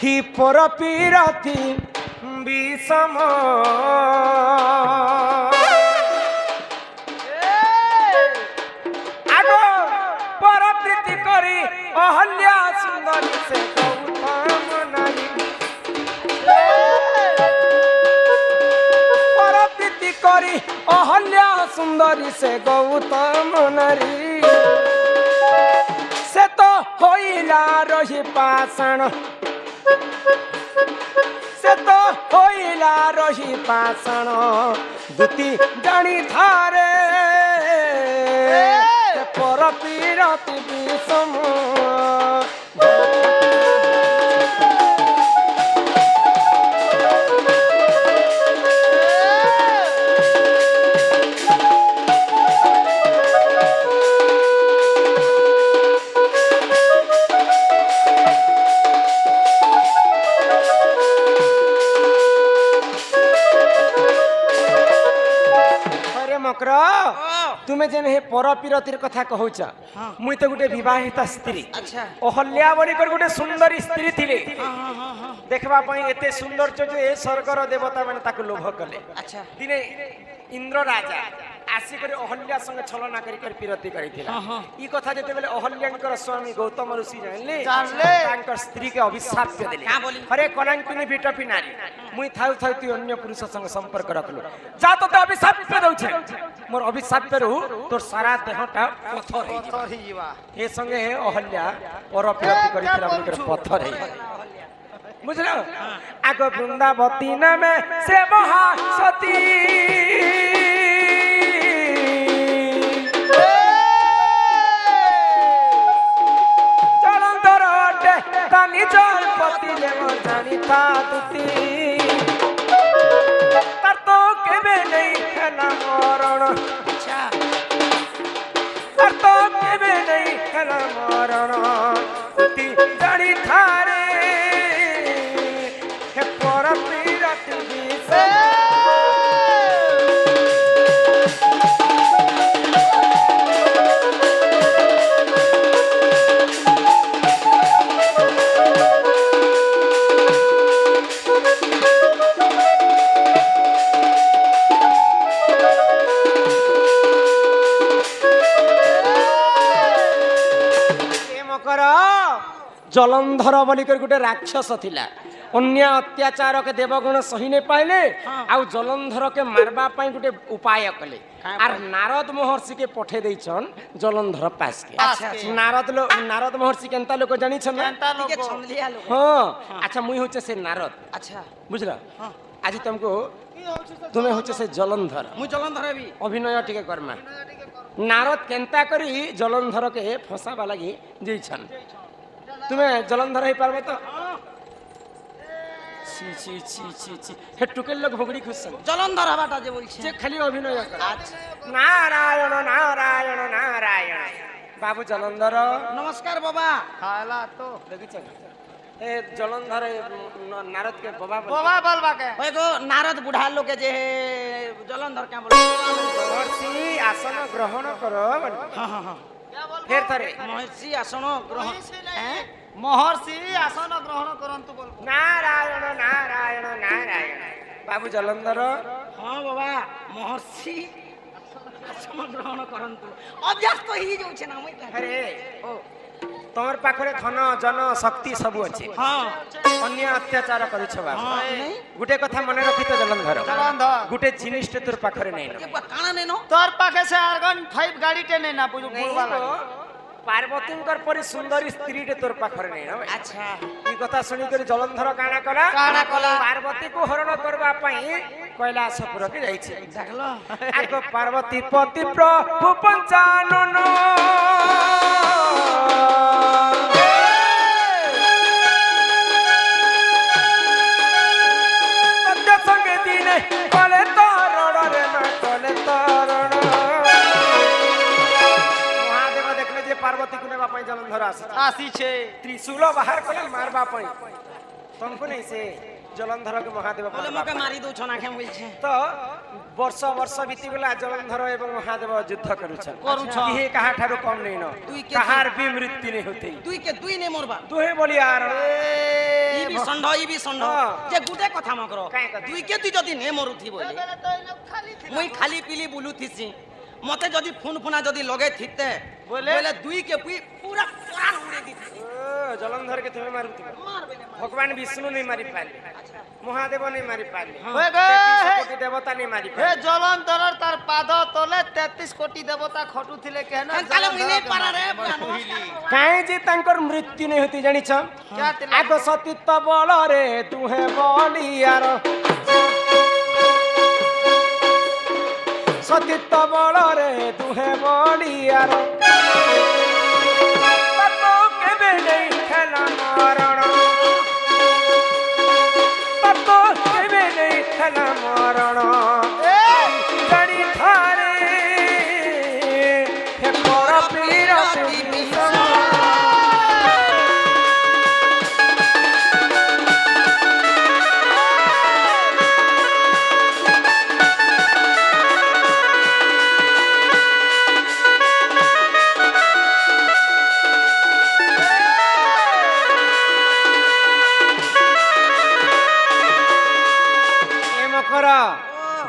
হি পর পিরতি বিষম আগ পর প্রীতি করি অহল্যা সুন্দরী সে গৌতম নারী পর প্রীতি করি অহল্যা সুন্দরী সে গৌতম নারী সে তো হইলা রহি পাষাণ সে তো হইলা রহি পাষাণ দুতি জানি ধারে পর পিরতি বিষম তুমি যেন হে পর পিরতির কথা কহুছ মুই তো গোটে বিবাহিতা স্ত্রী অহল্যা বলিকর গোটে সুন্দরী স্ত্রী থিলে দেখবা পাই এতে সৌন্দর্য যে এ স্বর্গর দেবতা মানে তাকে লোভ কলে দিনে ইন্দ্র রাজা আসি করে অহল্যা সঙ্গে ছলনা করি করে পিরতি করিছিল ই কথা যেতেবেলে অহল্যাঙ্কর স্বামী গৌতম ঋষি জানলে তাঙ্কর স্ত্রীকে অভিশাপ দেলে হরে কলাঙ্কিনী বিটপি নারী মুই থাউ থাউ তুই অন্য পুরুষ সঙ্গে সম্পর্ক রাখলু যা তোতে অভিশাপ দেউছে মোর অভিশাপ রু তোর সারা দেহটা পথর হইবা এ সঙ্গে অহল্যা পর পিরতি করিছিল বলিকর পথর হই বুঝল আগ বৃন্দাবতী নামে সে মহা সতী নিজর পতি যেন জানিতা দুতি তার তো কেবে নেই খেলা মরণ তার তো কেবে নেই খেলা মরণ দুতি জানি থারে হে পর পিরতি বিষে জলন্ধর বলিকর গোটে রাক্ষস থিলা অন্য অত্যাচারকে দেবগণ সহি নে পাইলে আউ জলন্ধরকে মারবা পাই গোটে উপায় কলে আর নারদ মহর্ষিকে পঠে দেইছন জলন্ধর পাসকে নারদ মহর্ষি কেনতা লোক জানিছন না হ্যাঁ আচ্ছা মুই হচ্ছে সে নারদ আচ্ছা বুঝলা আজি তুমকো তুমি হচ্ছে সে জলন্ধর মুই জলন্ধর হেবি অভিনয় টিকে করমা নারদ কেনতা করি জলন্ধরকে ফসাবা লাগি দিছন তুমি জলন্ধর হই পারবে তো ছি ছি ছি ছি ছি হে টুকেল লোক ভগড়ি খুশন জলন্ধর হবাটা যে বলছে যে খালি অভিনয় করে আচ্ছা নারায়ণ নারায়ণ নারায়ণ বাবু জলন্ধর নমস্কার বাবা খালা তো দেখিছ এ জলন্ধর নারদ কে বাবা বলবা কে ওই গো নারদ বুढ़ा লোক যে জলন্ধর কে বল মহর্ষি আসন গ্রহণ করো हां हां हां ফের থরে মহর্ষি আসন গ্রহণ মহর্ষি আসন গ্রহণ করন্তু বল নারায়ণ নারায়ণ নারায়ণ বাবু জলন্ধর হ্যাঁ বাবা মহর্ষি আসন গ্রহণ করন্তু অভ্যাস তো হি যাচ্ছে না মই আরে ও তোমার পাখরে ধন জন শক্তি সবু আছে হ্যাঁ অন্য অত্যাচার করিছ বাবা গুটে কথা মনে রাখি তো জলন্ধর গুটে জিনিসটা তোর পাখরে নাই না কানা নেন তোর পাখে সে আর্গন 5 গাড়িতে নেই না বুঝবা পার্বতীঙ্কর পরি সুন্দরী স্ত্রীটে তোর পাখরে নেই না আচ্ছা এই কথা শুনি করে জলন্ধর কানা কলা পার্বতী কো হরণ করবা পাই কৈলাসপুরকে যাইছে দেখলো আগ পার্বতী পতি প্রভু পঞ্চানন সঙ্গে দিনে কলে তরণ রে মা কলে তরণ মহাদেব দেখলে যে পার্বতী কুনে বাপাই জলন্ধর আসিছে ত্রিশূল বাহার কলে মারবা পাই তমকো নেই সে জলন্ধর কে মহাদেব বলে মকে মারি দউ ছনা কেম বলছে তো বর্ষ বর্ষ বিতি গলা জলন্ধর এবং মহাদেব যুদ্ধ করুছ কি কাহা ঠারু কম নেই ন কাহার বি মৃত্যু নেই হতে তুই কে তুই নে মরবা তুই বলি আর ষণ্ଢ ই বি ষণ্ଢ যে গুটে কথা মকর দুই কে তুই যদি নে মরুথি বলি মুই খালি পিলি বুলুথিছি মতে যদি ফোন ফোনা যদি লগে থিতে বলে দুই কে পুরা প্রাণ উড়ে দিছি জলন্ধর কে তুমি মারুথি ভগবান বিষ্ণু नहीं मारी पाले महादेव नहीं मारी पाले कोटी देवता नहीं मारी पाले हे जलंधर तार पाद तले 33 कोटी देवता खटुथिले केन काले मुई नहीं पारा रे काहे जे तांकर मृत्यु नहीं होती जानि छ आगो सतीत्व बल रे तुहे बलियार सतीत्व बल रे तुहे बलियार ततो केबे नहीं खेला मरण ततो केबे नहीं खेला मरण जड़ी थारे हे पर पीर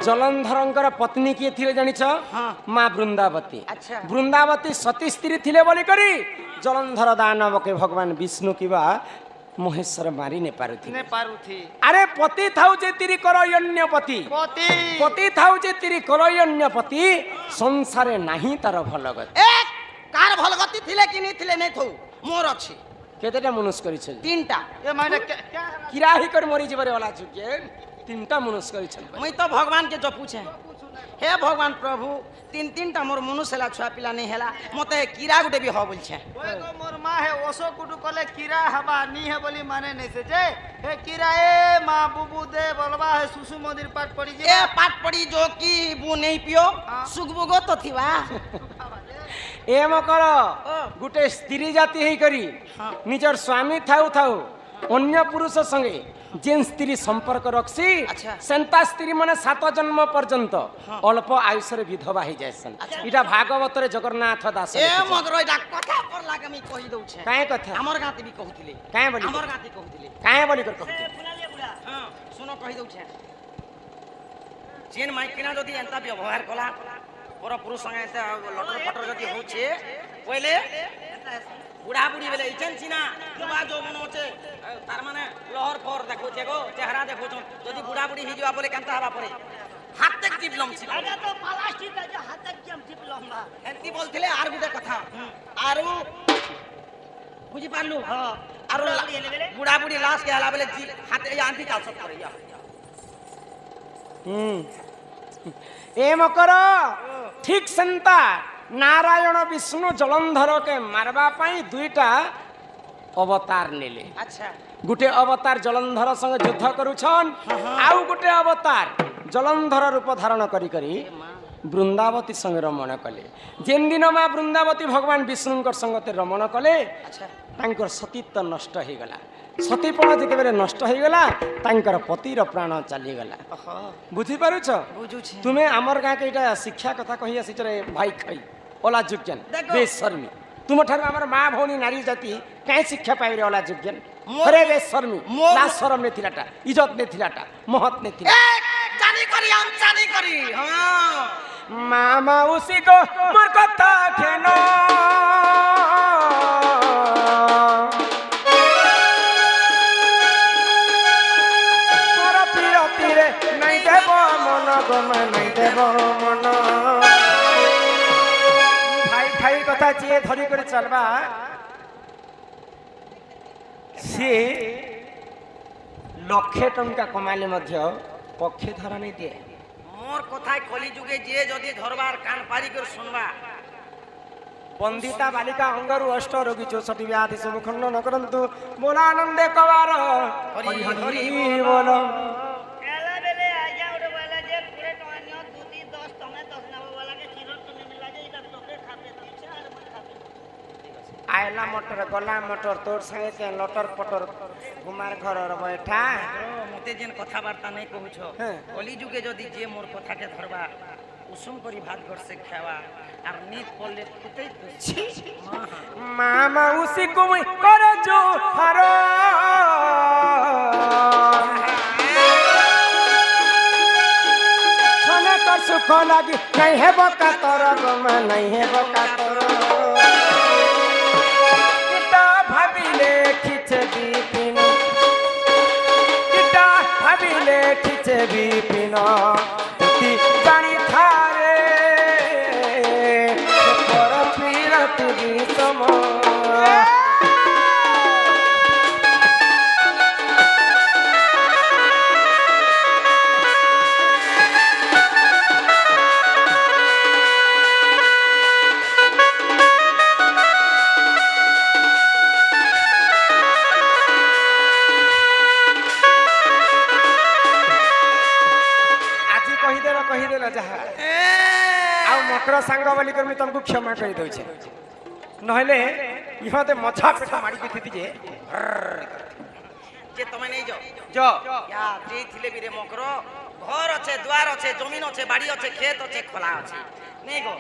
जलंधर पत्नी किए थिले जानिछ माँ वृंदावती वृंदावती सती स्त्री थिले बोली करी जलंधर दानव के भगवान विष्णु किबा महेश्वर मारी ने पारुथी अरे पति थाउ जे तिरी करयण्य पति पति थाउ जे तिरी करयण्य पति संसारे नाही तार भल गति ए कार भल गति थिले कि नहीं थिले नहीं थौ मोर अछि केतेटा मनुष्य करी छ तीनटा ए माने किराही कर मरी जीवरे वाला छुके तीनटा मनुष्य करी छ मैं तो भगवान के जो पूछे हे भगवान प्रभु तीन तीनटा मोर मनुष्य ला छुआ पिला नहीं हैला मते कीड़ा गुटे भी हो बोल छे ओए गो मोर मां है ओसो कुटु कले कीड़ा हवा नी है बोली माने नहीं से जे हे कीड़ा ए मां बुबू दे बोलबा है सुसु मंदिर पाठ पड़ी जे ए पाठ पड़ी जो की बु नहीं पियो सुगबुगो तो थिवा ए मकर गुटे स्त्री जाति हेई करी निजर स्वामी थाउ थाउ अन्य पुरुष संगे जेन स्त्री संपर्क रखसी सेंता स्त्री माने 7 जन्म पर्यंत अल्प आयुषरे विधवा हो जायसन इटा भागवत रे जगन्नाथ दास ए मगर इटा कथा पर लागे मी कहि दउ छे काहे कथा हमर गाती भी कहथिले काहे बोली हमर गाती कहथिले काहे बोली कर कहथिले फुलाले बुढ़ा हां सुनो कहि दउ छे जेन माइकिना जदी एंता व्यवहार कला पर पुरुष संगे एंता लटर पटर जदी होछे पहिले बुढ़ा बुढ़ी बेले इचन चिना युवा जो मन होचे तार माने लहर फहर देखो छे गो चेहरा देखो जदी बुढ़ा बुढ़ी हि जवा बोले केनता हवा परे हाथ तक जीप लमसी अरे तो प्लास्टिक जे हाथ तक जीप लंबा एंती बोलथिले आर गुटे कथा आरु बुझी पालु हां आरु बुढ़ा बुढ़ी लाश के हला बेले हाथ आंटी चाल सब करैया ए मकर ठीक संता नारायण विष्णु जलंधर के मारवा पाई दुईटा अवतार नेले अच्छा गुटे अवतार जलंधर संग युद्ध करूछन आउ गुटे अवतार जलंधर रूप धारण करी करी वृंदावती संग रमण कले जेन दिन मां वृंदावती भगवान विष्णु संगते रमण कले तांकर सतीत्व नष्ट हो गला सतीपण जेतेबेले नष्ट हो गला तांकर पतिर प्राण चली गला बुझी पारुछ तुम्हें आमर गाँ के इटा शिक्षा कथा कहि आसी रे भाई खई ओला जुगजन बेशर्मी तुम ठार आमर मां भौनी नारी जाति काहे शिक्षा पाइ रे ओला जुगजन अरे बेशर्मी लाज शरम ने थिलाटा इज्जत ने थिलाटा महत ने थिला जानी करी हम जानी करी हां मामा उसी को मोर कथा खेनो मोर पीर पीरे नहीं देव मन गम नहीं देव मन भाई भाई कथा जे धरी कर चलबा से लक्षे टंका कमाले मध्य पक्षे धरा नहीं दिए मोर कथाय कली जुगे जे जदी धरबार कान पारी कर सुनबा बंदिता बालिका अंगरु अष्ट रोगी 64 व्याधि से मुखंड न करंतु मोलानंदे कवार हरि हरि बोल एला बेले आजा उडे वाला जे पूरे टोनियो दूधी 10 तमे 10 नव वाला के किलो तमे मिला जे इधर टोके खाते पीछे और मन खाते आयला मोटर गला मोटर तोर संगे के लटर पटर कुमार घर र बैठा मते जेन कथा वार्ता नहीं कहूछो कली जुगे जदी जे मोर कथा के धरबा उसूम करी भात घर से खावा और नीत पड़ले फुटै तो मामा उसी को करे जो हरो दुख लगी नहीं है बका तोर गमा नहीं है बका तोर किता भाबिले खिचे बिपिन किता भाबिले खिचे बिपिन तुति जानी थारे पर पीरा तुगी सम मकर सांग बोली कर मैं तुमको क्षमा कर दउछे नहले इहते मछा पेट मारी के थी जे तमे नहीं जो जो या जे थिले बिरे मकर घर अच्छे द्वार अच्छे जमीन अच्छे बाड़ी अच्छे खेत अच्छे खोला अच्छे नहीं गो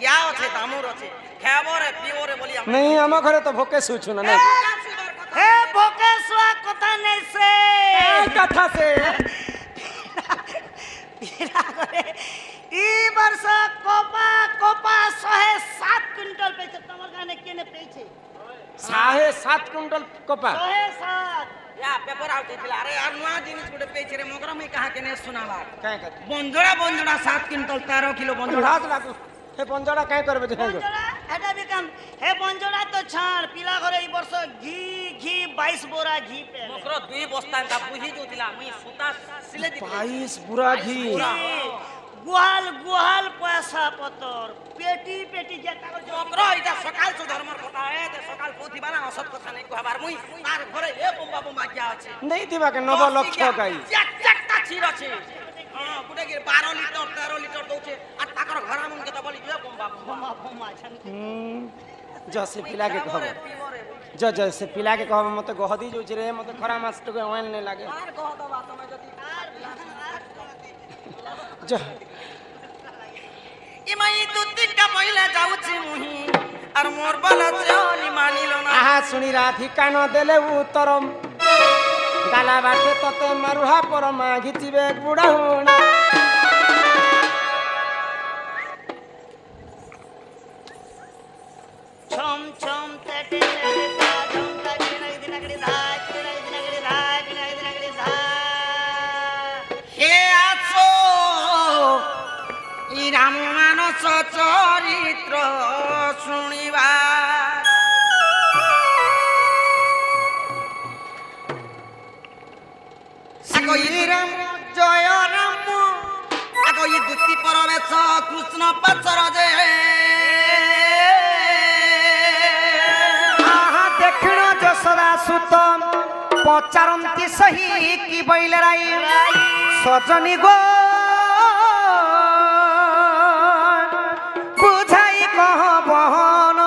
क्या अच्छे दामुर अच्छे खाबोरे पियोरे बोली नहीं हम घरे तो भोके सुछु ना नहीं हे भोके सुआ कथा नहीं से कथा से पीला करे ई वर्ष कोपा कोपा 107 क्विंटल पे तमर गाने केने पेछे 7.5 क्विंटल कपा 107 या पेपर आउट थिला अरे यार नुआ जिनिस गुडे पेछे रे मगर मैं कहा के ने सुनावा काय कर बंजोड़ा 7 क्विंटल 13 किलो बंजोड़ा हाथ लागू हे बंजोड़ा काय करबे देखेंगे बंजोड़ा एटा भी काम हे बंजोड़ा तो छाड़ पीला करे ई वर्ष घी 22 बोरा घी पे मकर 2 बस्ता ता बुझी जोतिला मैं सुता सिले दी 22 बुरा घी गुहाल गुहाल पैसा पतर पेटी पेटी जे कागज मकर इटा सकाल से धर्मर कथा है ते सकाल पोथी बाला असत कथा नहीं कहबार मुई तार घरे ए बम्बा बम्बा क्या আছে नहीं दिबा के 9 लक्ष गाई একটা ছির আছে हां गुडे के 12 लीटर 13 लीटर दउছে আর তাকর ঘরা মন के तो बोली जे बम्बा बम्बा बम्बा छन जसे पिला के कहब जसे पिला के कहब मते गहदी जोछ रे मते खरा मास तो ओन नहीं लागे आर कह दबा तमे जदी ज इमाई तू तिका पहिले जाउछि मुही আর মোর বলা চলি মানিল না आहा सुनी राधिका न देले उत्तरम गाला बाटे तते मरुहा पर मागितिबे बुढ़ा होना छम छम तटे ता झमका गिनगड़ी दिनगड़ी धाय गिनगड़ी दिनगड़ी धाय गिनगड़ी दिनगड़ी धाय হে আছো ই রাম মানস চরিত্র শুনিবা আগো ই রাম জয় রাম আগো ই দুতি পরবেশ কৃষ্ণ পচর যে आहा देखिणो जसरा सुतम पचारंती सही की बैल राई सजनी गो बुझाई कह बहन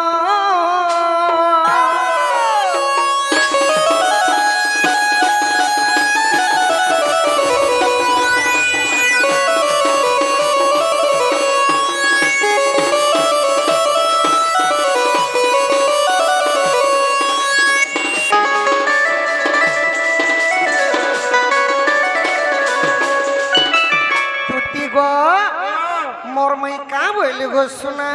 मोर मई का बोली गो सुना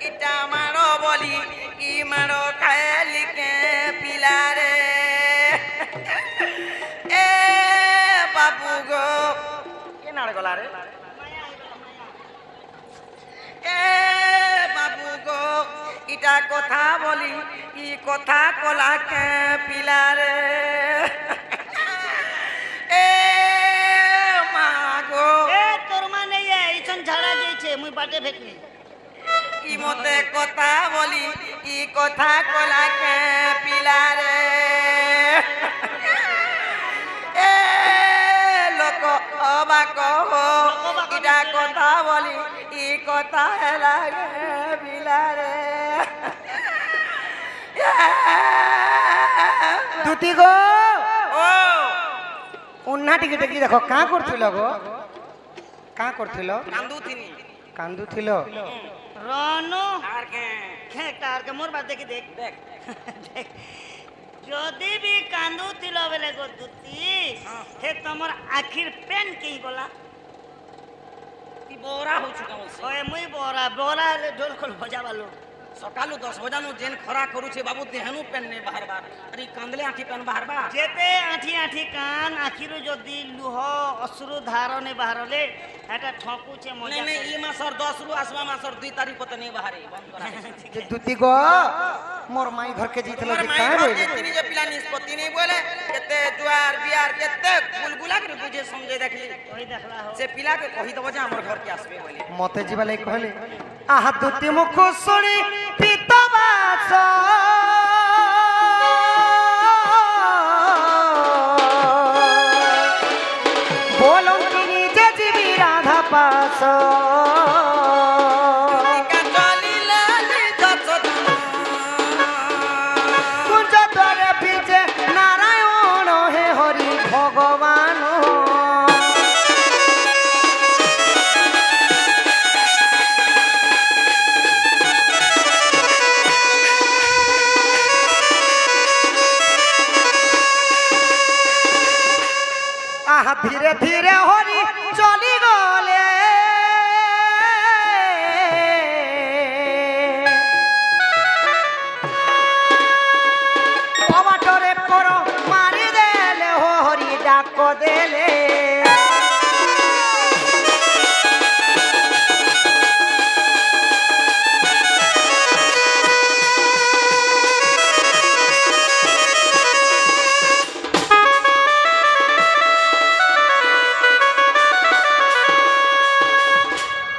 इटा मारो बोली ई मारो खाली के पिला रे ए बाबू गो के नाड़ गला रे ए बाबू गो इटा কথা বলি ই কথা কলা কে পিলা রে ए मागो ए तोर माने ये इसन झाड़ा जइछे मुई बाटे फेकनी ই মতে কথা বলি ই কথা কলা কে পিলা রে এ লোক অবাক ইটা কথা বলি ই কথা লাগে পিলা রে দুটি গো ও उन्ना टिके टिके देखो का करथिल गो का करथिल কান্দুতিনি कांदुथिल रानो আর কে खे टार के मोर बात देखी देख দেখ देख যদি বি কান্দুছিল বেলে গো দুতি হে তোমার আখির পেন কেই গলা তি বরা হচ্ছে কেমন ওই মুই বরা বরা হেলে ঢোল খোল বজাবালো সকালু 10 বজানু যেন খরা করুছে বাবু দেহনু পেন নে বাহারবার আরে কান্দলে আঁঠি পেন বাহারবার যেতে আঠি আঠি কান আখিরু যদি লুহ অশ্রু ধারনে বাহারলে এটা ঠকুছে নে মজা নে ই মাসর 10 রু আসবা মাসর 2 তারিখ পতে নেই বাহারে বন্ধ করা যে দুতি গো মোর মাই ঘরকে যাইছিল যে কাই রইলে তিনি যে পিলা নিষ্পত্তি নেই বলে কেতে জুয়ার বিয়ার কেতে গুলগুলা করে বুঝে সমঝে দেখলি ওই দেখলা হো সে পিলাকে কহি দব যে আমার ঘরকে আসবে বলে মতে ଯିବା ଲାଗି କହିଲେ ଆହା ଦୁତି ମୁଖ ଶୁଣି ପିତବାସ ବୋଲନ୍ତି ନିଜେ ଯିବି ରାଧା ପାସ କୁଞ୍ଜ ଦ୍ୱାରେ ବିଜେ ନାରାୟଣ ହେ ହରି ଭଗବାନ আহা ধীরে ধীরে হরি চলি গলে কবাটরে কর মারি দেলে হরি ডাক দেলে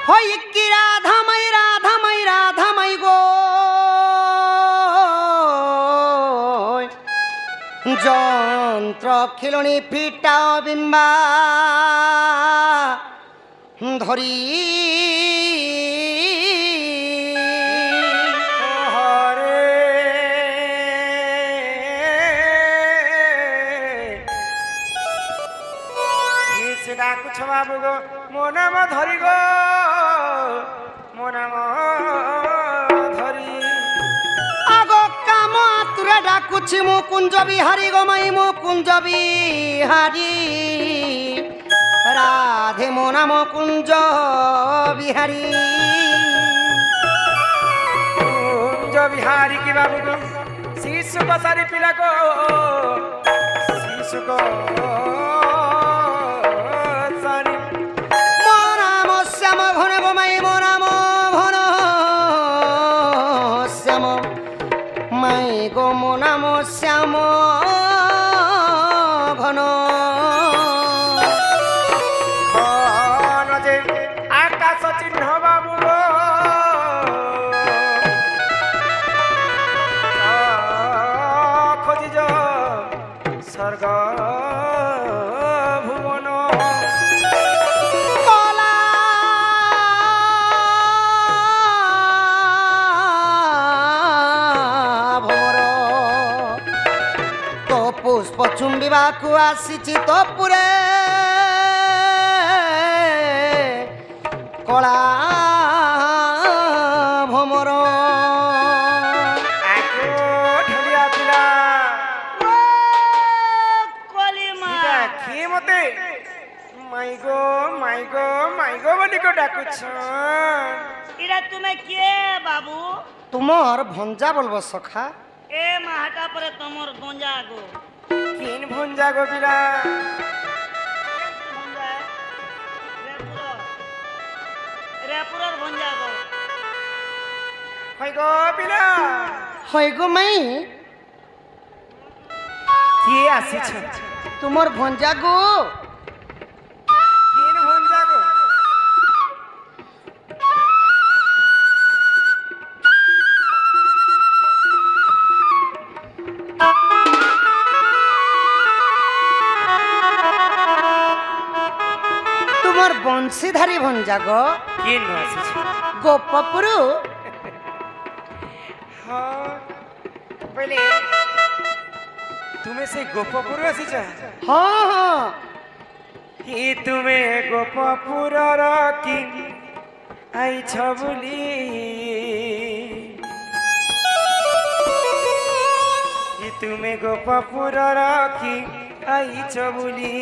হই কি রাধামাই রাধামাই রাধামাই গো যন্ত্র খিলনি ফিটা বিম্বা ধরি হরে ডাকুছ বাবু গো মো নাম ধরি গো মো নাম ধরি আগ কাম তুরে ডাকুছি মু কুঞ্জ বিহারি গো মাই মু কুঞ্জ বিহারি রাধে মো নাম কুঞ্জ বিহারি কুঞ্জ বিহারি কি বাবু গো শিশু বসারি পিলা গো শিশু গো শ্যাম ঘন ঘন যে আকাশ চিহ্ন বাবু খোঁজিজ স্বর্গ ভুবন কলা পুষ্প চুম্বিবাকু আসিছি তোপুরে কলা ভমর ঢুলিয়া পিলা কলিমা কি মতে মাইগো মাইগো মাইগো বলি কো ডাকুছ ইরা তুমি কে বাবু তোমার ভঞ্জা বলবো সখা এ মাহাটা পরে তোমার গঞ্জা গো কিন ভঞ্জা গো পিলা রেপুরর ভঞ্জা গো হয় গো পিলা হয় গো মাই কি আসিছ তোমার ভঞ্জা গো কিন ভঞ্জা গো তোমার বংশীধারী ভঞ্জা গো কিন আসিছ গোপপুরু হ্যাঁ পহলে তুমি সেই গোপপুর আসিছ হ্যাঁ হ্যাঁ কি তুমি গোপপুরর কি আইছ বলি কি তুমি তুমি গোপপুর রাখি আইছ বুলি